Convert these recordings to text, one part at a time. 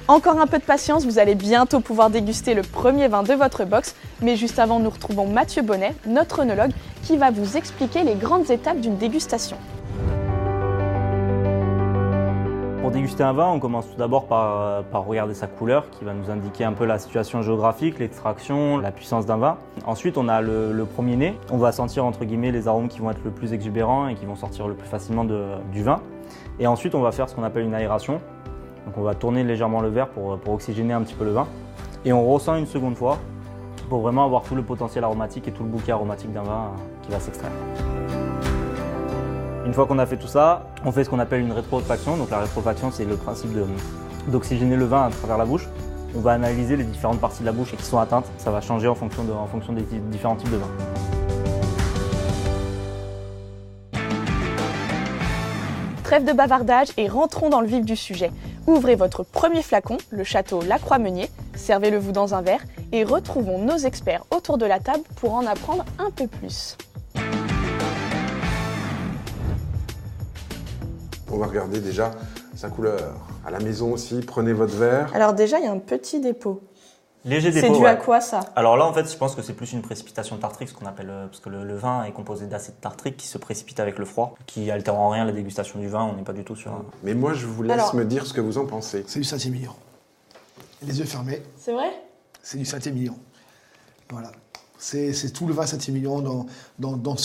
Encore un peu de patience, vous allez bientôt pouvoir déguster le premier vin de votre box. Mais juste avant, nous retrouvons Mathieu Bonnet, notre œnologue, qui va vous expliquer les grandes étapes d'une dégustation. Pour déguster un vin, on commence tout d'abord par regarder sa couleur, qui va nous indiquer un peu la situation géographique, l'extraction, la puissance d'un vin. Ensuite, on a le premier nez. On va sentir entre guillemets les arômes qui vont être le plus exubérants et qui vont sortir le plus facilement du vin. Et ensuite, on va faire ce qu'on appelle une aération. Donc on va tourner légèrement le verre pour oxygéner un petit peu le vin. Et on ressent une seconde fois pour vraiment avoir tout le potentiel aromatique et tout le bouquet aromatique d'un vin qui va s'extraire. Une fois qu'on a fait tout ça, on fait ce qu'on appelle une rétrofaction. Donc la rétrofaction, c'est le principe d'oxygéner le vin à travers la bouche. On va analyser les différentes parties de la bouche qui sont atteintes. Ça va changer en fonction des différents types de vins. Trêve de bavardage et rentrons dans le vif du sujet. Ouvrez votre premier flacon, le château Lacroix-Meunier, servez-le vous dans un verre et retrouvons nos experts autour de la table pour en apprendre un peu plus. On va regarder déjà sa couleur. À la maison aussi, prenez votre verre. Alors déjà, il y a un petit dépôt. Léger dépôt. C'est dû à quoi ça? Alors là, en fait, je pense que c'est plus une précipitation tartrique, ce qu'on appelle, parce que le vin est composé d'acide tartrique qui se précipite avec le froid, qui altère en rien la dégustation du vin. On n'est pas du tout sur un... Mais moi, je vous laisse me dire ce que vous en pensez. C'est du Saint-Émilion. Les yeux fermés. C'est vrai? C'est du Saint-Émilion. Voilà. C'est tout le vin Saint-Émilion dans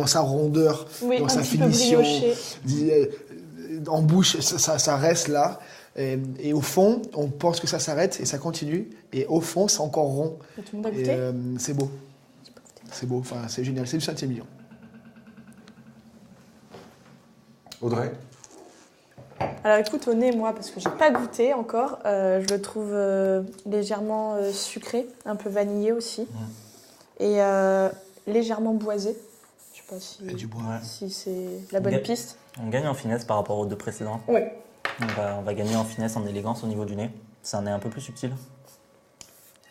sa rondeur, oui, dans sa finition. Brioché. En bouche, ça reste là. Et au fond, on pense que ça s'arrête et ça continue. Et au fond, c'est encore rond. Et tout le monde a goûté? C'est beau. C'est beau, enfin, c'est génial. C'est du Saint-Émilion. Audrey? Alors écoute, au nez, moi, parce que j'ai pas goûté encore, je le trouve légèrement sucré, un peu vanillé aussi. Et légèrement boisé. Je sais pas si c'est la bonne piste. On gagne en finesse par rapport aux deux précédents. Oui. On va gagner en finesse, en élégance au niveau du nez. C'est un nez un peu plus subtil.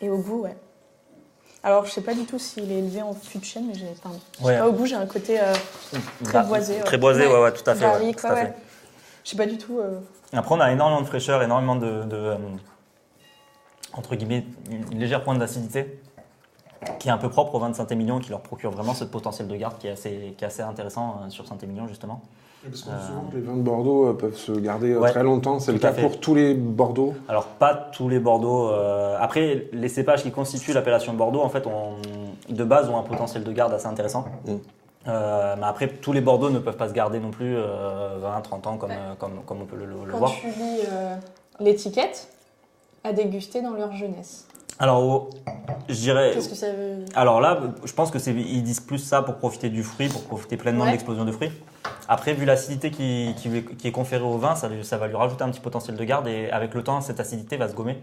Et au goût, ouais. Alors, je sais pas du tout s'il est élevé en fût de chêne, mais au goût, j'ai un côté très boisé. Très boisé, ouais, tout à fait. Barrique, tout à fait. Je sais pas du tout. Après, on a énormément de fraîcheur, énormément entre guillemets, une légère pointe d'acidité qui est un peu propre au vin de Saint-Émilion, qui leur procure vraiment ce potentiel de garde qui est assez intéressant sur Saint-Émilion, justement. Parce qu'on dit souvent que les vins de Bordeaux peuvent se garder très longtemps. C'est le cas fait. pour tous les Bordeaux? Alors, pas tous les Bordeaux. Après, les cépages qui constituent l'appellation Bordeaux, en fait, de base, ont un potentiel de garde assez intéressant. Mais après, tous les Bordeaux ne peuvent pas se garder non plus 20-30 ans comme on peut le voir. Quand tu lis l'étiquette, à déguster dans leur jeunesse. Alors, je dirais... Qu'est-ce que ça veut... Alors là, je pense qu'ils disent plus ça pour profiter du fruit, pour profiter pleinement de l'explosion de fruits. Après, vu l'acidité qui est conférée au vin, ça va lui rajouter un petit potentiel de garde et avec le temps, cette acidité va se gommer.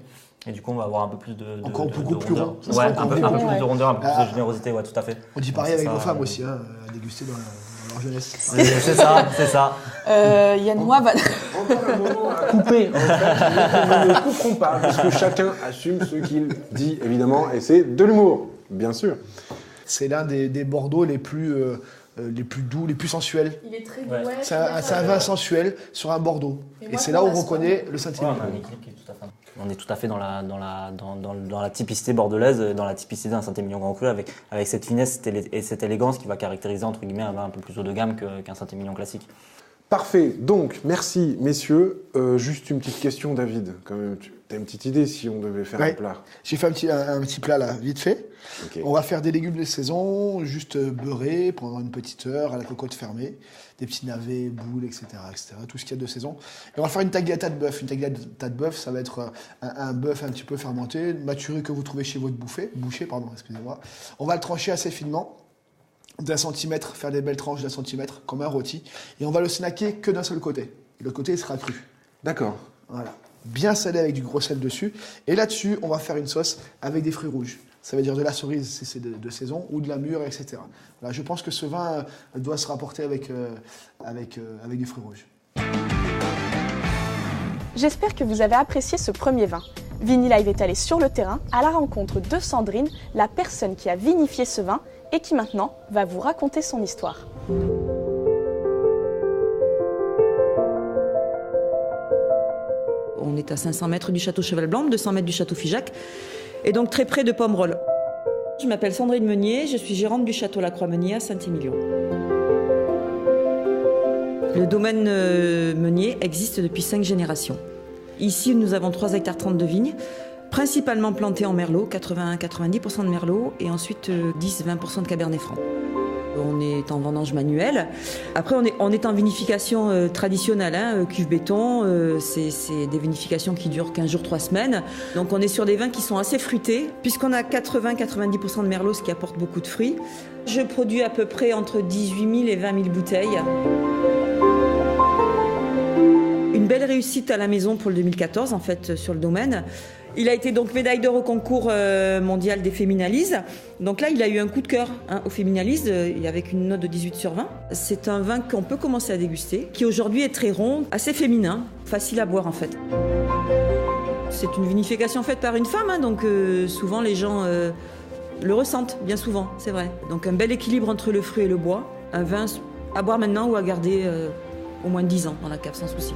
Et du coup, on va avoir un peu plus de beaucoup plus rondeur. rond. Ouais, un peu plus de rondeur, un peu plus de générosité, ouais, tout à fait. On dit pareil avec nos femmes aussi, à déguster dans leur jeunesse. C'est ça. Yann, moi, Encore un moment à couper. En fait, nous ne couperons pas, parce que chacun assume ce qu'il dit, évidemment, et c'est de l'humour, bien sûr. C'est l'un des Bordeaux les plus doux, les plus sensuels. Il est très Ouais. C'est un vin sensuel sur un Bordeaux. Et c'est là où on reconnaît le Saint-Émilion. On est tout à fait dans la typicité bordelaise, dans la typicité d'un Saint-Émilion Grand Cru, avec cette finesse et cette élégance qui va caractériser entre guillemets un vin un peu plus haut de gamme qu'un Saint-Émilion classique. Parfait. Donc, merci, messieurs. Juste une petite question, David. Quand même, tu as une petite idée si on devait faire un plat? J'ai fait un petit plat là, vite fait. Okay. On va faire des légumes de saison, juste beurrés pendant une petite heure à la cocotte fermée, des petits navets, boules, etc., tout ce qu'il y a de saison. Et on va faire une tagliata de bœuf. Une tagliata de bœuf, ça va être un bœuf un petit peu fermenté, maturé que vous trouvez chez votre boucher, excusez-moi. On va le trancher assez finement, d'1 centimètre, faire des belles tranches d'1 centimètre, comme un rôti. Et on va le snacker que d'un seul côté. Et l'autre côté, il sera cru. D'accord. Voilà. Bien salé avec du gros sel dessus. Et là-dessus, on va faire une sauce avec des fruits rouges. Ça veut dire de la cerise si c'est de saison, ou de la mûre, etc. Voilà, je pense que ce vin doit se rapporter avec des fruits rouges. J'espère que vous avez apprécié ce premier vin. Vinilive est allé sur le terrain à la rencontre de Sandrine, la personne qui a vinifié ce vin et qui maintenant va vous raconter son histoire. On On est à 500 mètres du château Cheval Blanc, 200 mètres du château Figeac, et donc très près de Pomerol. Je m'appelle Sandrine Meunier, je suis gérante du château La Croix-Meunier à Saint-Émilion. Le domaine Meunier existe depuis 5 générations. Ici, nous avons 3,30 hectares de vignes, principalement plantées en merlot, 80-90% de merlot, et ensuite 10-20% de cabernet franc. On est en vendange manuelle. Après, on est en vinification traditionnelle, cuve béton. C'est des vinifications qui durent 15 jours, 3 semaines. Donc on est sur des vins qui sont assez fruités, puisqu'on a 80-90% de merlot, ce qui apporte beaucoup de fruits. Je produis à peu près entre 18 000 et 20 000 bouteilles. Une belle réussite à la maison pour le 2014, en fait, sur le domaine. Il a été donc médaille d'or au concours mondial des Féminalises. Donc là, il a eu un coup de cœur au Féminalises, avec une note de 18 sur 20. C'est un vin qu'on peut commencer à déguster, qui aujourd'hui est très rond, assez féminin, facile à boire en fait. C'est une vinification faite par une femme, donc souvent les gens le ressentent, bien souvent, c'est vrai. Donc un bel équilibre entre le fruit et le bois. Un vin à boire maintenant ou à garder au moins 10 ans dans la cave, sans souci.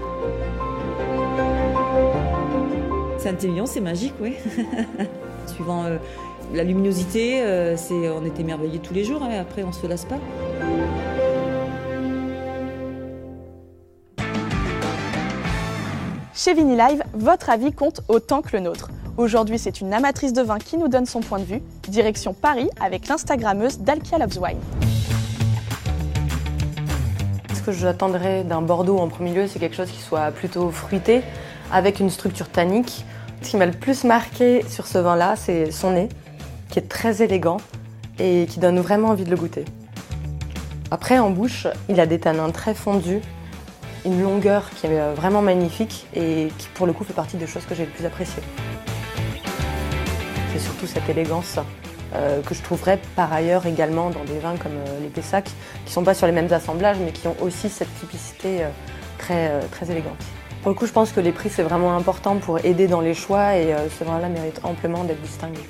Saint-Émilion, c'est magique, oui. Suivant la luminosité, on est émerveillés tous les jours, après on se lasse pas. Chez Vinilive, votre avis compte autant que le nôtre. Aujourd'hui, c'est une amatrice de vin qui nous donne son point de vue. Direction Paris avec l'Instagrammeuse Dalkia Loves Wine. Ce que j'attendrais d'un Bordeaux en premier lieu, c'est quelque chose qui soit plutôt fruité, avec une structure tannique. Ce qui m'a le plus marqué sur ce vin-là, c'est son nez, qui est très élégant et qui donne vraiment envie de le goûter. Après, en bouche, il a des tanins très fondus, une longueur qui est vraiment magnifique et qui, pour le coup, fait partie des choses que j'ai le plus appréciées. C'est surtout cette élégance que je trouverais par ailleurs également dans des vins comme les Pessac, qui ne sont pas sur les mêmes assemblages, mais qui ont aussi cette typicité très élégante. Pour le coup, je pense que les prix, c'est vraiment important pour aider dans les choix et ce vin-là mérite amplement d'être distingué.